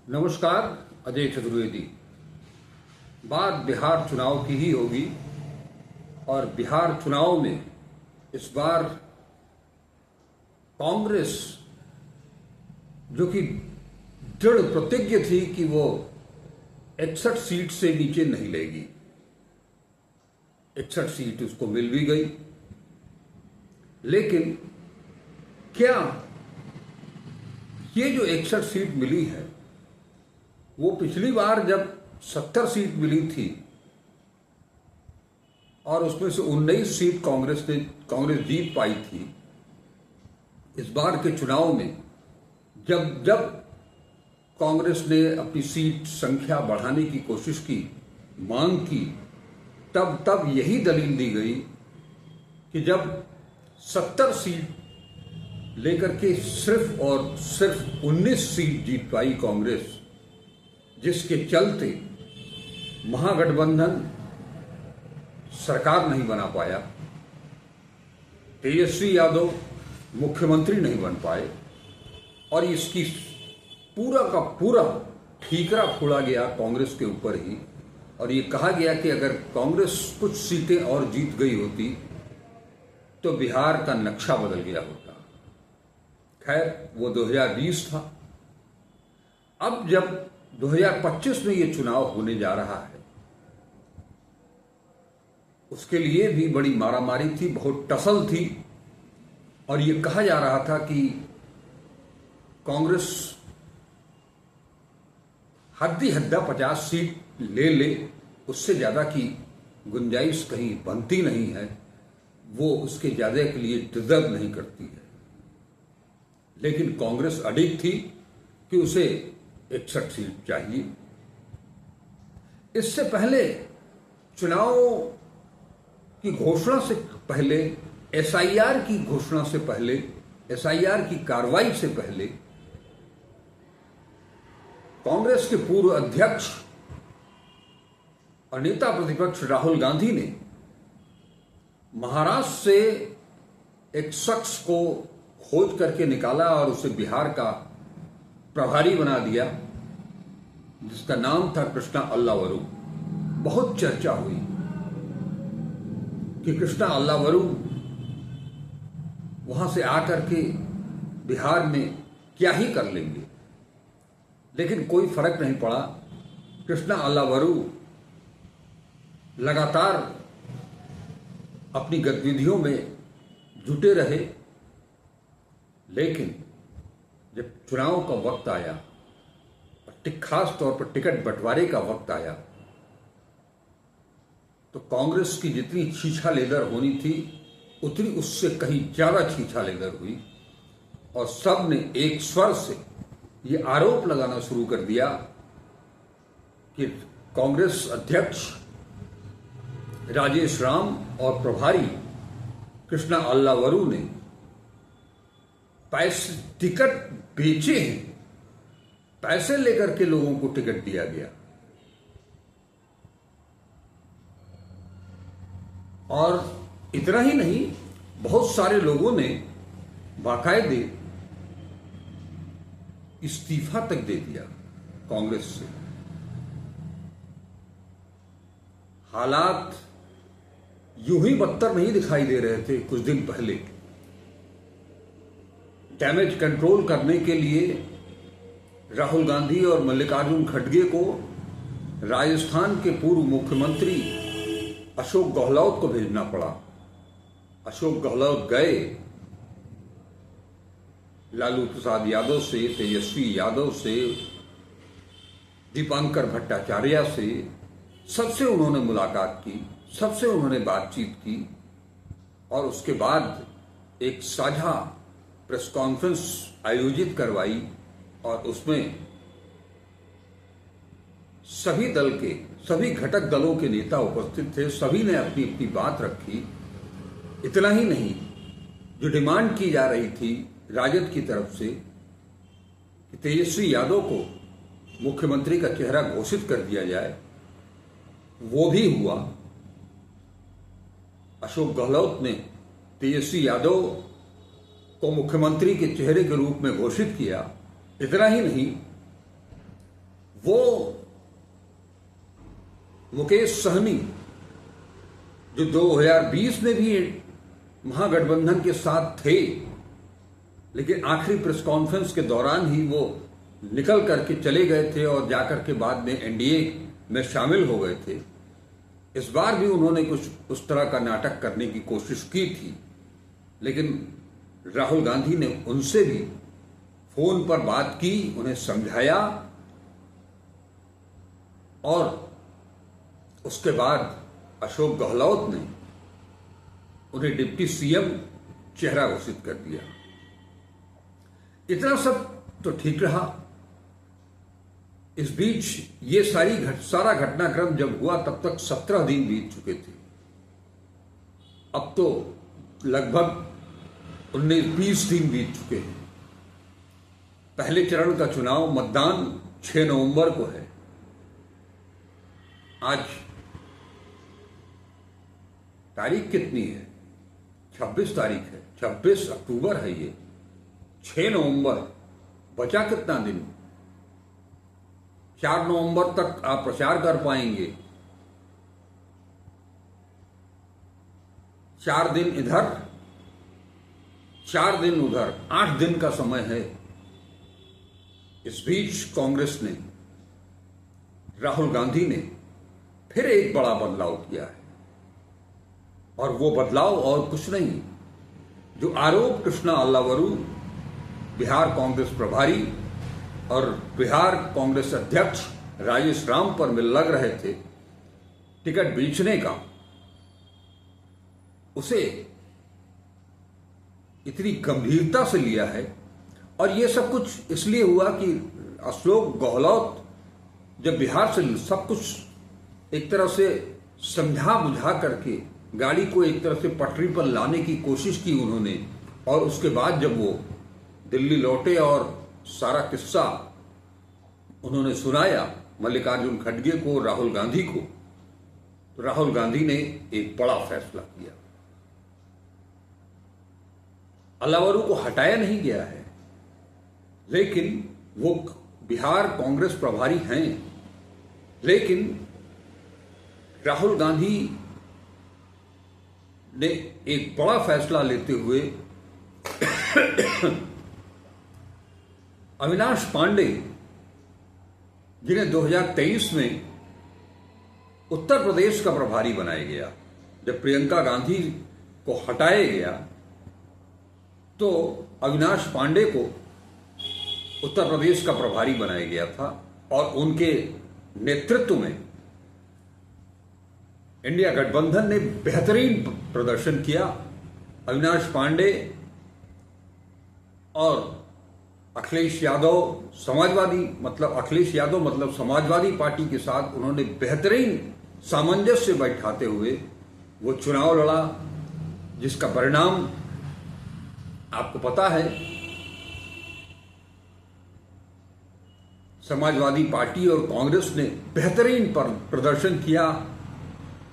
नमस्कार। अजय चतुर्वेदी। बात बिहार चुनाव की ही होगी और बिहार चुनाव में इस बार कांग्रेस, जो कि दृढ़ प्रतिज्ञ थी कि वो 61 सीट से नीचे नहीं लेगी, 61 सीट उसको मिल भी गई। लेकिन क्या ये जो 61 सीट मिली है वो पिछली बार जब 70 सीट मिली थी और उसमें से 19 सीट कांग्रेस जीत पाई थी, इस बार के चुनाव में जब जब कांग्रेस ने अपनी सीट संख्या बढ़ाने की कोशिश की, मांग की, तब तब यही दलील दी गई कि जब 70 सीट लेकर के सिर्फ और सिर्फ 19 सीट जीत पाई कांग्रेस, जिसके चलते महागठबंधन सरकार नहीं बना पाया, तेजस्वी यादव मुख्यमंत्री नहीं बन पाए और इसकी पूरा का पूरा ठीकरा फोड़ा गया कांग्रेस के ऊपर ही। और ये कहा गया कि अगर कांग्रेस कुछ सीटें और जीत गई होती तो बिहार का नक्शा बदल गया होता। खैर, वो 2020 था। अब जब 2025 में ये चुनाव होने जा रहा है, उसके लिए भी बड़ी मारामारी थी, बहुत टसल थी और ये कहा जा रहा था कि कांग्रेस हद्दी हद्दा 50 सीट ले ले, उससे ज्यादा की गुंजाइश कहीं बनती नहीं है, वो उसके ज्यादा के लिए डिजर्व नहीं करती है। लेकिन कांग्रेस अडिग थी कि उसे 61 सीट चाहिए। इससे पहले चुनाव की घोषणा से पहले, एसआईआर की घोषणा से पहले, एसआईआर की कार्रवाई से पहले कांग्रेस के पूर्व अध्यक्ष और नेता प्रतिपक्ष राहुल गांधी ने महाराष्ट्र से एक शख्स को खोज करके निकाला और उसे बिहार का प्रभारी बना दिया, जिसका नाम था कृष्णा अल्लावरू। बहुत चर्चा हुई कि कृष्णा अल्लावरू वहां से आकर के बिहार में क्या ही कर लेंगे, लेकिन कोई फर्क नहीं पड़ा। कृष्णा अल्लावरू लगातार अपनी गतिविधियों में जुटे रहे, लेकिन जब चुनाव का वक्त आया, खास तौर पर टिकट बंटवारे का वक्त आया, तो कांग्रेस की जितनी छीछा लेदर होनी थी उतनी उससे कहीं ज्यादा छीछा लेदर हुई और सब ने एक स्वर से ये आरोप लगाना शुरू कर दिया कि कांग्रेस अध्यक्ष राजेश राम और प्रभारी कृष्णा अल्लावरू ने पैसे टिकट बेचे हैं, पैसे लेकर के लोगों को टिकट दिया गया। और इतना ही नहीं, बहुत सारे लोगों ने बाकायदे इस्तीफा तक दे दिया कांग्रेस से। हालात यूं ही बदतर नहीं दिखाई दे रहे थे। कुछ दिन पहले डैमेज कंट्रोल करने के लिए राहुल गांधी और मल्लिकार्जुन खड़गे को राजस्थान के पूर्व मुख्यमंत्री अशोक गहलोत को भेजना पड़ा। अशोक गहलोत गए, लालू प्रसाद यादव से, तेजस्वी यादव से, दीपांकर भट्टाचार्य से, सबसे उन्होंने मुलाकात की, सबसे उन्होंने बातचीत की और उसके बाद एक साझा प्रेस कॉन्फ्रेंस आयोजित करवाई और उसमें सभी दल के, सभी घटक दलों के नेता उपस्थित थे। सभी ने अपनी अपनी बात रखी। इतना ही नहीं, जो डिमांड की जा रही थी राजद की तरफ से कि तेजस्वी यादव को मुख्यमंत्री का चेहरा घोषित कर दिया जाए, वो भी हुआ। अशोक गहलोत ने तेजस्वी यादव को मुख्यमंत्री के चेहरे के रूप में घोषित किया। इतना ही नहीं, वो मुकेश सहनी जो 2020 में भी महागठबंधन के साथ थे, लेकिन आखिरी प्रेस कॉन्फ्रेंस के दौरान ही वो निकल करके चले गए थे और जाकर के बाद में एनडीए में शामिल हो गए थे। इस बार भी उन्होंने कुछ उस तरह का नाटक करने की कोशिश की थी, लेकिन राहुल गांधी ने उनसे भी फोन पर बात की, उन्हें समझाया और उसके बाद अशोक गहलोत ने उन्हें डिप्टी सीएम चेहरा घोषित कर दिया। इतना सब तो ठीक रहा। इस बीच ये सारा घटनाक्रम जब हुआ तब तक 17 दिन बीत चुके थे। अब तो लगभग 19-20 दिन बीत चुके हैं। पहले चरण का चुनाव मतदान 6 नवंबर को है। आज तारीख कितनी है? 26 तारीख है, 26 अक्टूबर है ये। 6 नवंबर, बचा कितना दिन? 4 नवंबर तक आप प्रचार कर पाएंगे। 4 दिन इधर, 4 दिन उधर, 8 दिन का समय है। इस बीच कांग्रेस ने, राहुल गांधी ने फिर एक बड़ा बदलाव किया है, और वो बदलाव और कुछ नहीं, जो आरोप कृष्णा अल्लावरू, बिहार कांग्रेस प्रभारी और बिहार कांग्रेस अध्यक्ष राजेश राम पर मिल लग रहे थे टिकट बेचने का, उसे इतनी गंभीरता से लिया है। और ये सब कुछ इसलिए हुआ कि अशोक गहलोत जब बिहार से सब कुछ एक तरह से समझा बुझा करके गाड़ी को एक तरह से पटरी पर लाने की कोशिश की उन्होंने, और उसके बाद जब वो दिल्ली लौटे और सारा किस्सा उन्होंने सुनाया मल्लिकार्जुन खड़गे को, राहुल गांधी को, तो राहुल गांधी ने एक बड़ा फैसला किया। अल्लावरू को हटाया नहीं गया है, लेकिन वो बिहार कांग्रेस प्रभारी हैं, लेकिन राहुल गांधी ने एक बड़ा फैसला लेते हुए अविनाश पांडे, जिन्हें 2023 में उत्तर प्रदेश का प्रभारी बनाया गया, जब प्रियंका गांधी को हटाया गया तो अविनाश पांडे को उत्तर प्रदेश का प्रभारी बनाया गया था, और उनके नेतृत्व में इंडिया गठबंधन ने बेहतरीन प्रदर्शन किया। अविनाश पांडे और अखिलेश यादव समाजवादी पार्टी के साथ उन्होंने बेहतरीन सामंजस्य बैठाते हुए वो चुनाव लड़ा, जिसका परिणाम आपको पता है। समाजवादी पार्टी और कांग्रेस ने बेहतरीन प्रदर्शन किया,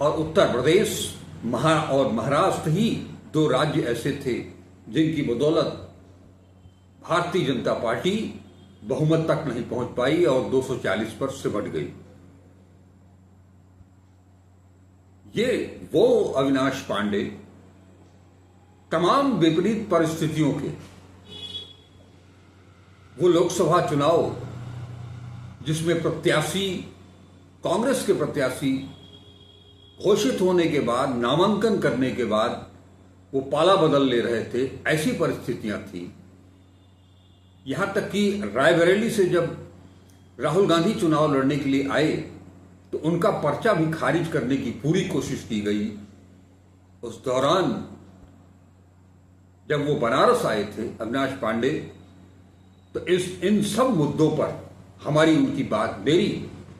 और उत्तर प्रदेश और महाराष्ट्र ही 2 राज्य ऐसे थे जिनकी बदौलत भारतीय जनता पार्टी बहुमत तक नहीं पहुंच पाई और 240 पर सिमट गई। ये वो अविनाश पांडे तमाम विपरीत परिस्थितियों के, वो लोकसभा चुनाव जिसमें प्रत्याशी, कांग्रेस के प्रत्याशी घोषित होने के बाद, नामांकन करने के बाद वो पाला बदल ले रहे थे, ऐसी परिस्थितियां थी। यहां तक कि रायबरेली से जब राहुल गांधी चुनाव लड़ने के लिए आए तो उनका पर्चा भी खारिज करने की पूरी कोशिश की गई। उस दौरान जब वो बनारस आए थे अविनाश पांडे, तो इन सब मुद्दों पर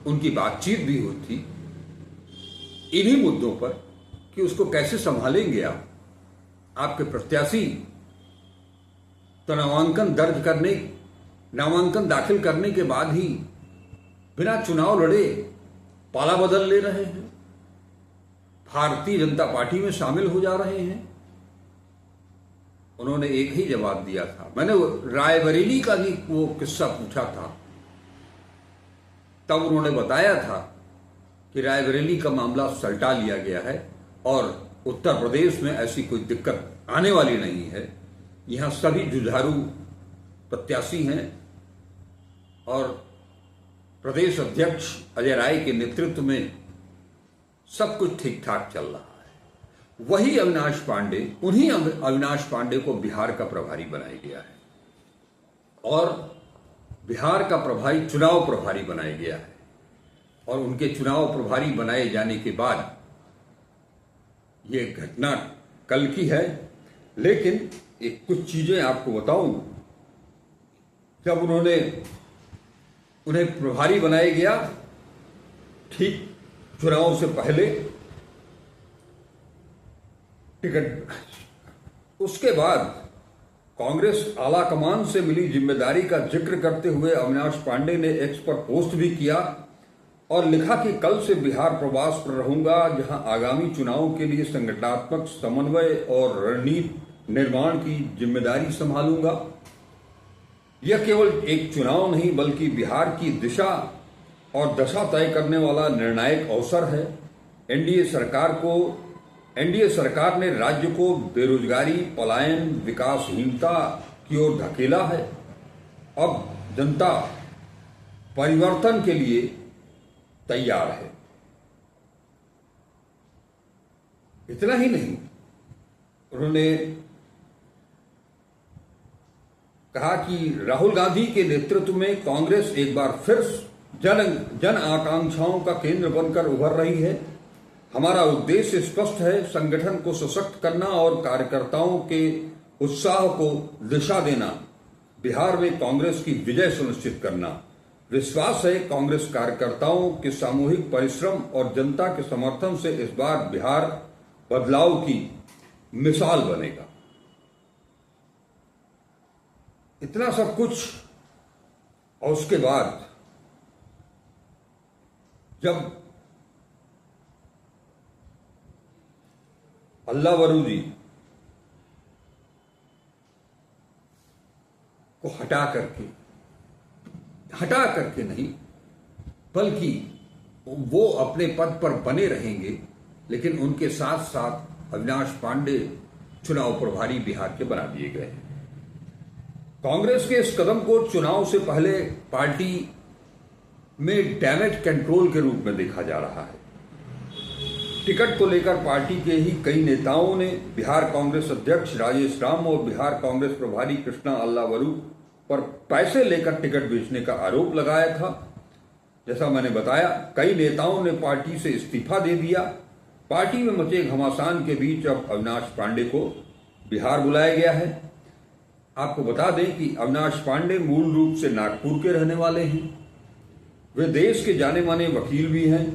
उनकी बातचीत भी हुई थी, इन्हीं मुद्दों पर कि उसको कैसे संभालेंगे आपके प्रत्याशी तो नामांकन दाखिल करने के बाद ही बिना चुनाव लड़े पाला बदल ले रहे हैं, भारतीय जनता पार्टी में शामिल हो जा रहे हैं। उन्होंने एक ही जवाब दिया था। मैंने रायबरेली का भी वो किस्सा पूछा था तब उन्होंने बताया था कि रायबरेली का मामला सलटा लिया गया है और उत्तर प्रदेश में ऐसी कोई दिक्कत आने वाली नहीं है। यहां सभी जुझारू प्रत्याशी हैं और प्रदेश अध्यक्ष अजय राय के नेतृत्व में सब कुछ ठीक ठाक चल रहा है। वही अविनाश पांडे, उन्हीं अविनाश पांडे को बिहार का प्रभारी बनाया गया है और बिहार का प्रभारी चुनाव प्रभारी बनाया गया है। और उनके चुनाव प्रभारी बनाए जाने के बाद ये घटना कल की है, लेकिन एक कुछ चीजें आपको बताऊं। जब उन्हें प्रभारी बनाया गया ठीक चुनाव से पहले टिकट, उसके बाद कांग्रेस आलाकमान से मिली जिम्मेदारी का जिक्र करते हुए अविनाश पांडे ने एक्स पर पोस्ट भी किया और लिखा कि कल से बिहार प्रवास पर रहूंगा, जहां आगामी चुनाव के लिए संगठनात्मक समन्वय और रणनीति निर्माण की जिम्मेदारी संभालूंगा। यह केवल एक चुनाव नहीं बल्कि बिहार की दिशा और दशा तय करने वाला निर्णायक अवसर है। एनडीए सरकार ने राज्य को बेरोजगारी, पलायन, विकासहीनता की ओर धकेला है। अब जनता परिवर्तन के लिए तैयार है। इतना ही नहीं, उन्होंने कहा कि राहुल गांधी के नेतृत्व में कांग्रेस एक बार फिर जन आकांक्षाओं का केंद्र बनकर उभर रही है। हमारा उद्देश्य स्पष्ट है, संगठन को सशक्त करना और कार्यकर्ताओं के उत्साह को दिशा देना, बिहार में कांग्रेस की विजय सुनिश्चित करना। विश्वास है कांग्रेस कार्यकर्ताओं के सामूहिक परिश्रम और जनता के समर्थन से इस बार बिहार बदलाव की मिसाल बनेगा। इतना सब कुछ और उसके बाद जब अल्लाह वरू जी को हटा करके नहीं बल्कि वो अपने पद पर बने रहेंगे, लेकिन उनके साथ साथ अविनाश पांडे चुनाव प्रभारी बिहार के बना दिए गए। कांग्रेस के इस कदम को चुनाव से पहले पार्टी में डैमेज कंट्रोल के रूप में देखा जा रहा है। टिकट को लेकर पार्टी के ही कई नेताओं ने बिहार कांग्रेस अध्यक्ष राजेश राम और बिहार कांग्रेस प्रभारी कृष्णा अल्लावरू पर पैसे लेकर टिकट बेचने का आरोप लगाया था। जैसा मैंने बताया, कई नेताओं ने पार्टी से इस्तीफा दे दिया। पार्टी में मचे घमासान के बीच अब अविनाश पांडे को बिहार बुलाया गया है। आपको बता दें कि अविनाश पांडे मूल रूप से नागपुर के रहने वाले हैं। वे देश के जाने माने वकील भी हैं।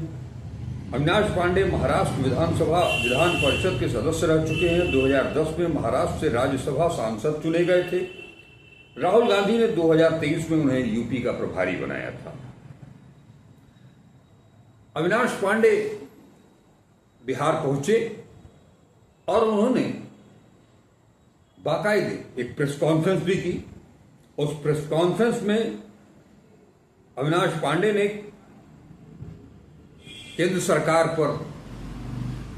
अविनाश पांडे महाराष्ट्र विधान परिषद के सदस्य रह चुके हैं। 2010 में महाराष्ट्र से राज्यसभा सांसद चुने गए थे। राहुल गांधी ने 2023 में उन्हें यूपी का प्रभारी बनाया था। अविनाश पांडे बिहार पहुंचे और उन्होंने बाकायदे एक प्रेस कॉन्फ्रेंस भी की। उस प्रेस कॉन्फ्रेंस में अविनाश पांडे ने केंद्र सरकार पर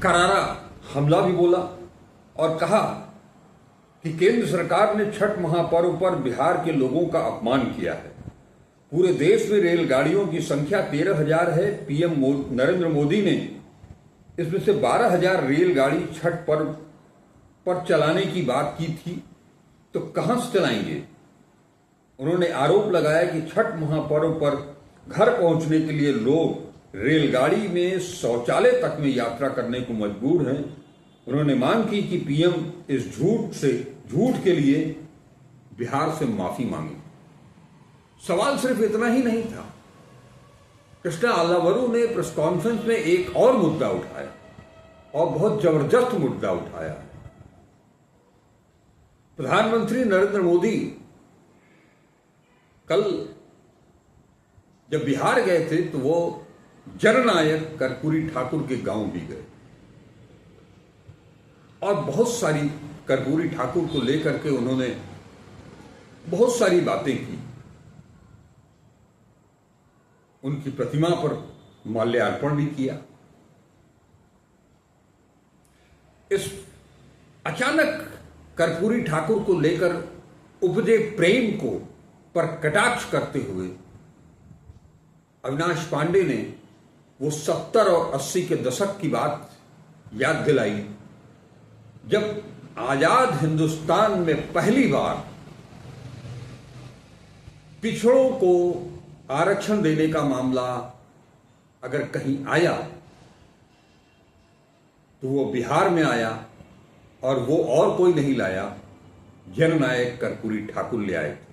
करारा हमला भी बोला और कहा कि केंद्र सरकार ने छठ महापर्व पर बिहार के लोगों का अपमान किया है। पूरे देश में रेलगाड़ियों की संख्या 13,000 है। पीएम नरेंद्र मोदी ने इसमें से 12,000 रेलगाड़ी छठ पर्व पर चलाने की बात की थी, तो कहां से चलाएंगे। उन्होंने आरोप लगाया कि छठ महापर्व पर घर पहुंचने के लिए लोग रेलगाड़ी में शौचालय तक में यात्रा करने को मजबूर हैं। उन्होंने मांग की कि पीएम इस झूठ के लिए बिहार से माफी मांगे। सवाल सिर्फ इतना ही नहीं था। कृष्णा अल्लावरू ने प्रेस कॉन्फ्रेंस में एक और मुद्दा उठाया और बहुत जबरदस्त मुद्दा उठाया। प्रधानमंत्री नरेंद्र मोदी कल जब बिहार गए थे तो वो जननायक कर्पूरी ठाकुर के गांव भी गए और बहुत सारी कर्पूरी ठाकुर को लेकर के उन्होंने बहुत सारी बातें की। उनकी प्रतिमा पर माल्यार्पण भी किया। इस अचानक कर्पूरी ठाकुर को लेकर उपजे प्रेम को पर कटाक्ष करते हुए अविनाश पांडे ने वो 70 और 80 के दशक की बात याद दिलाई, जब आजाद हिंदुस्तान में पहली बार पिछड़ों को आरक्षण देने का मामला अगर कहीं आया तो वो बिहार में आया, और वो और कोई नहीं लाया, जननायक कर्पूरी ठाकुर ले आए थे।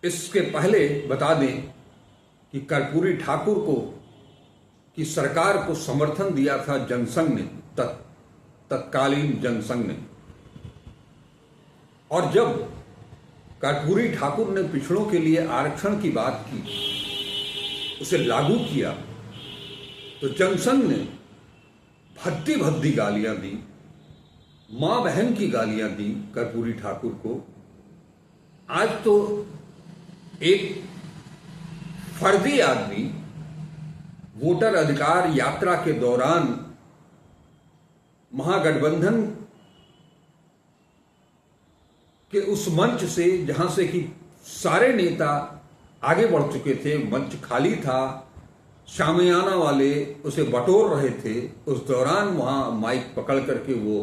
इसके पहले बता दें कि कर्पूरी ठाकुर को की सरकार को समर्थन दिया था जनसंघ ने, तत्कालीन जनसंघ ने। और जब कर्पूरी ठाकुर ने पिछड़ों के लिए आरक्षण की बात की, उसे लागू किया, तो जनसंघ ने भद्दी भद्दी गालियां दी, मां बहन की गालियां दी कर्पूरी ठाकुर को। आज तो एक फर्जी आदमी वोटर अधिकार यात्रा के दौरान महागठबंधन के उस मंच से, जहां से कि सारे नेता आगे बढ़ चुके थे, मंच खाली था, शामियाना वाले उसे बटोर रहे थे, उस दौरान वहां माइक पकड़ करके वो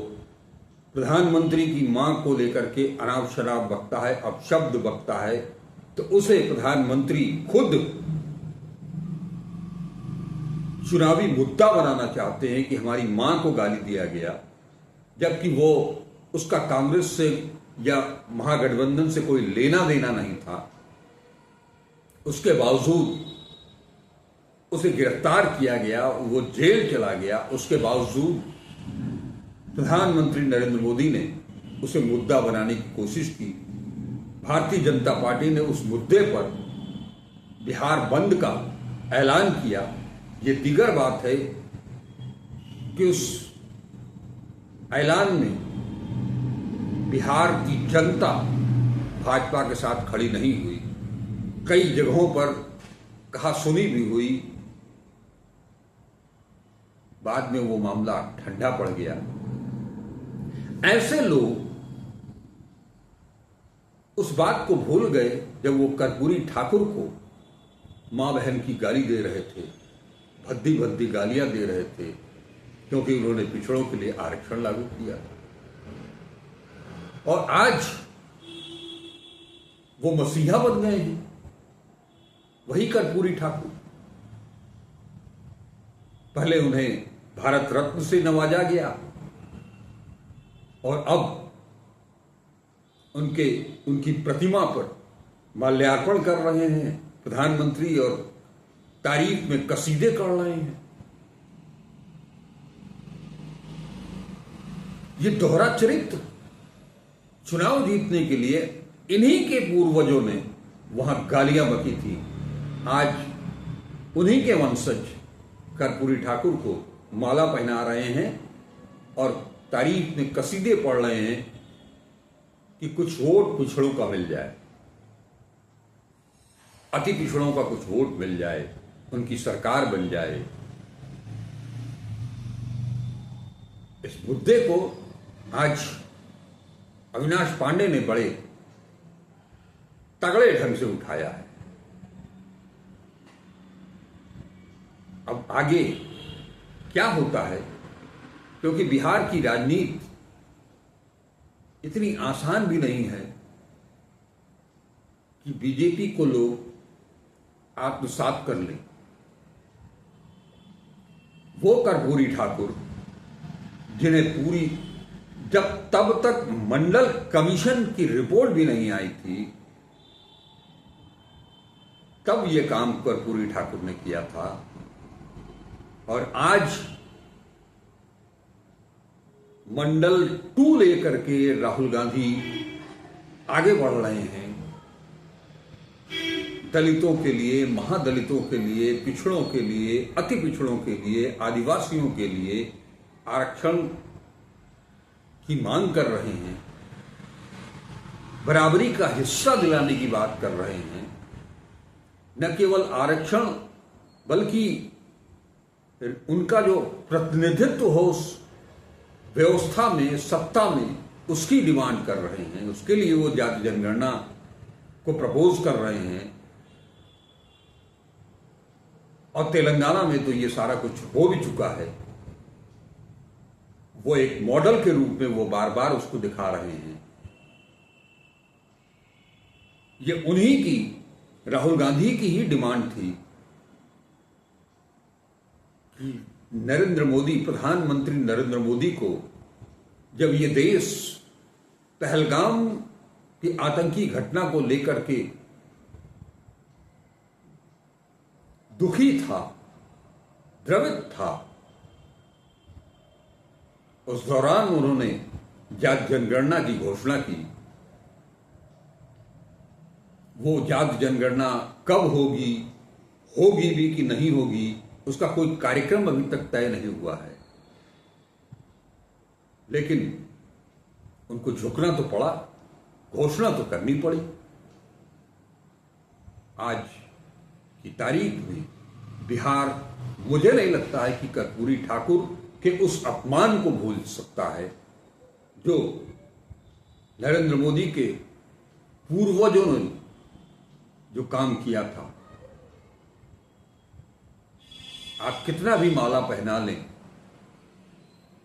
प्रधानमंत्री की मां को लेकर के अनाप शनाप बकता है, अपशब्द बकता है, तो उसे प्रधानमंत्री खुद चुनावी मुद्दा बनाना चाहते हैं कि हमारी मां को गाली दिया गया, जबकि वो उसका कांग्रेस से या महागठबंधन से कोई लेना देना नहीं था। उसके बावजूद उसे गिरफ्तार किया गया, वो जेल चला गया। उसके बावजूद प्रधानमंत्री नरेंद्र मोदी ने उसे मुद्दा बनाने की कोशिश की। भारतीय जनता पार्टी ने उस मुद्दे पर बिहार बंद का ऐलान किया। ये दीगर बात है कि उस ऐलान में बिहार की जनता भाजपा के साथ खड़ी नहीं हुई। कई जगहों पर कहा सुनी भी हुई, बाद में वो मामला ठंडा पड़ गया। ऐसे लोग उस बात को भूल गए जब वो कर्पूरी ठाकुर को मां बहन की गाली दे रहे थे, भद्दी भद्दी गालियां दे रहे थे, क्योंकि उन्होंने पिछड़ों के लिए आरक्षण लागू किया। और आज वो मसीहा बन गए हैं, वही कर्पूरी ठाकुर। पहले उन्हें भारत रत्न से नवाजा गया, और अब उनकी प्रतिमा पर माल्यार्पण कर रहे हैं प्रधानमंत्री, और तारीफ में कसीदे कर रहे हैं। ये दोहरा चरित्र चुनाव जीतने के लिए इन्हीं के पूर्वजों ने वहां गालियां बकी थी। आज उन्हीं के वंशज कर्पूरी ठाकुर को माला पहना रहे हैं और तारीफ में कसीदे पढ़ रहे हैं कि कुछ वोट पिछड़ों का मिल जाए, अति पिछड़ों का कुछ वोट मिल जाए, उनकी सरकार बन जाए। इस मुद्दे को आज अविनाश पांडे ने बड़े तगड़े ढंग से उठाया है। अब आगे क्या होता है, क्योंकि बिहार की राजनीति इतनी आसान भी नहीं है कि बीजेपी को लोग आत्मसात कर लें। वो कर्पूरी ठाकुर जिन्हें पूरी, जब तब तक मंडल कमीशन की रिपोर्ट भी नहीं आई थी, तब ये काम कर्पूरी ठाकुर ने किया था। और आज मंडल 2 लेकर के राहुल गांधी आगे बढ़ रहे हैं। दलितों के लिए, महादलितों के लिए, पिछड़ों के लिए, अति पिछड़ों के लिए, आदिवासियों के लिए आरक्षण की मांग कर रहे हैं, बराबरी का हिस्सा दिलाने की बात कर रहे हैं। न केवल आरक्षण बल्कि उनका जो प्रतिनिधित्व हो उस व्यवस्था में, सत्ता में, उसकी डिमांड कर रहे हैं। उसके लिए वो जाति जनगणना को प्रपोज कर रहे हैं। और तेलंगाना में तो ये सारा कुछ हो भी चुका है। वो एक मॉडल के रूप में वो बार बार उसको दिखा रहे हैं। ये उन्हीं की, राहुल गांधी की ही डिमांड थी कि नरेंद्र मोदी, प्रधानमंत्री नरेंद्र मोदी को जब ये देश पहलगाम की आतंकी घटना को लेकर के दुखी था, द्रवित था, उस दौरान उन्होंने जाति जनगणना की घोषणा की। वो जाति जनगणना कब होगी, होगी भी कि नहीं होगी, उसका कोई कार्यक्रम अभी तक तय नहीं हुआ है। लेकिन उनको झुकना तो पड़ा, घोषणा तो करनी पड़ी। आज की तारीख में बिहार, मुझे नहीं लगता है कि कर्पूरी ठाकुर के उस अपमान को भूल सकता है जो नरेंद्र मोदी के पूर्वजों ने जो काम किया था। आप कितना भी माला पहना लें,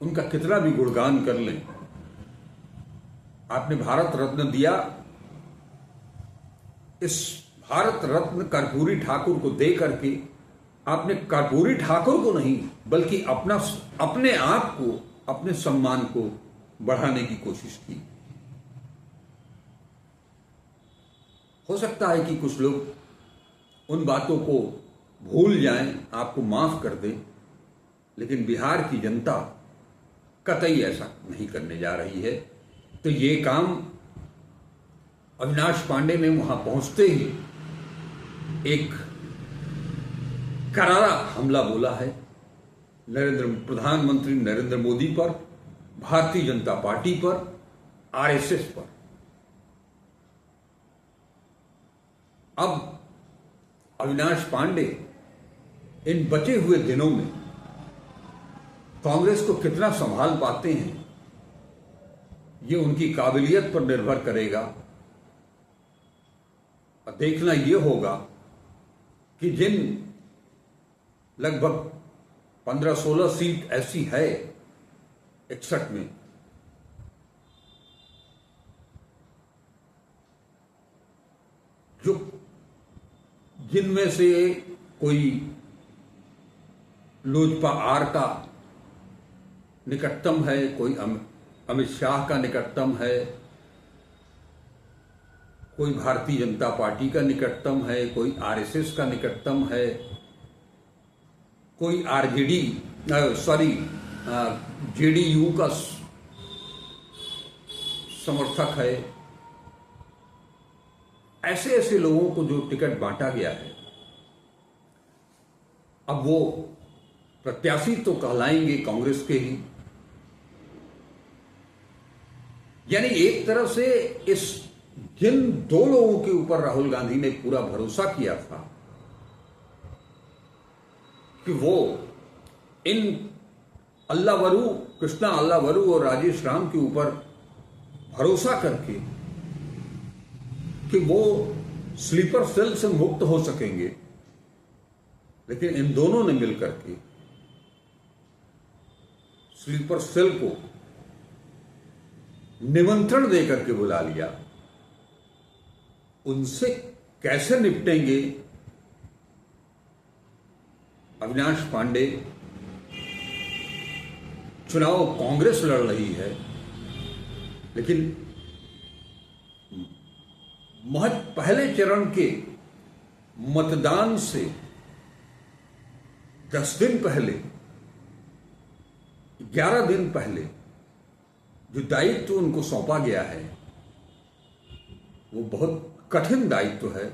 उनका कितना भी गुणगान कर लें, आपने भारत रत्न दिया, इस भारत रत्न कर्पूरी ठाकुर को दे करके आपने कर्पूरी ठाकुर को नहीं बल्कि अपने आप को, अपने सम्मान को बढ़ाने की कोशिश की। हो सकता है कि कुछ लोग उन बातों को भूल जाएं, आपको माफ कर दें, लेकिन बिहार की जनता कतई ऐसा नहीं करने जा रही है। तो ये काम अविनाश पांडे ने वहां पहुंचते ही एक करारा हमला बोला है प्रधानमंत्री नरेंद्र मोदी पर, भारतीय जनता पार्टी पर, आरएसएस पर। अब अविनाश पांडे इन बचे हुए दिनों में कांग्रेस को कितना संभाल पाते हैं, ये उनकी काबिलियत पर निर्भर करेगा। और देखना यह होगा कि जिन लगभग 15-16 सीट ऐसी है 61 में, जो जिनमें से कोई लोजपा आर का निकटतम है, कोई अमित शाह का निकटतम है, कोई भारतीय जनता पार्टी का निकटतम है, कोई आरएसएस का निकटतम है, कोई जेडीयू का समर्थक है। ऐसे ऐसे लोगों को जो टिकट बांटा गया है, अब वो प्रत्याशी तो कहलाएंगे कांग्रेस के ही। यानी एक तरह से जिन दो लोगों के ऊपर राहुल गांधी ने पूरा भरोसा किया था कि वो इन कृष्णा अल्लावरू और राजेश राम के ऊपर भरोसा करके कि वो स्लीपर सेल से मुक्त हो सकेंगे, लेकिन इन दोनों ने मिलकर के स्लीपर सेल को निमंत्रण देकर के बुला लिया। उनसे कैसे निपटेंगे? अविनाश पांडे, चुनाव कांग्रेस लड़ रही है, लेकिन पहले चरण के मतदान से 10 दिन पहले, 11 दिन पहले जो दायित्व उनको सौंपा गया है, वो बहुत कठिन दायित्व है,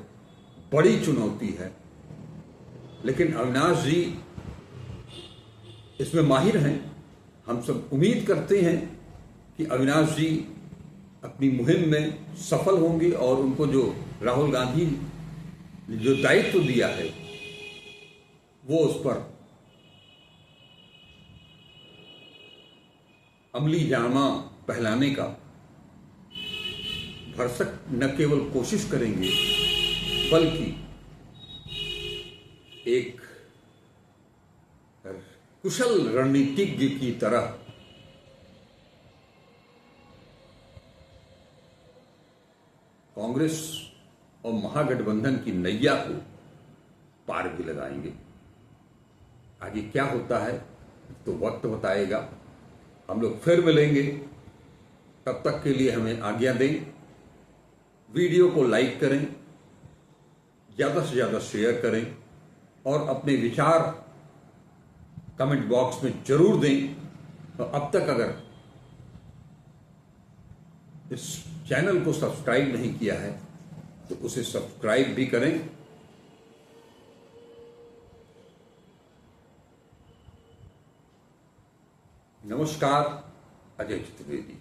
बड़ी चुनौती है। लेकिन अविनाश जी इसमें माहिर हैं। हम सब उम्मीद करते हैं कि अविनाश जी अपनी मुहिम में सफल होंगे और उनको जो राहुल गांधी जो दायित्व दिया है वो उस पर अमली जामा पहनाने का भरसक न केवल कोशिश करेंगे बल्कि एक कुशल रणनीतिज्ञ की तरह कांग्रेस और महागठबंधन की नैया को पार भी लगाएंगे। आगे क्या होता है तो वक्त बताएगा। हम लोग फिर मिलेंगे, तब तक के लिए हमें आज्ञा दें। वीडियो को लाइक करें, ज्यादा से ज्यादा शेयर करें और अपने विचार कमेंट बॉक्स में जरूर दें। तो अब तक अगर इस चैनल को सब्सक्राइब नहीं किया है तो उसे सब्सक्राइब भी करें। नमस्कार, अजय चतुर्वेदी।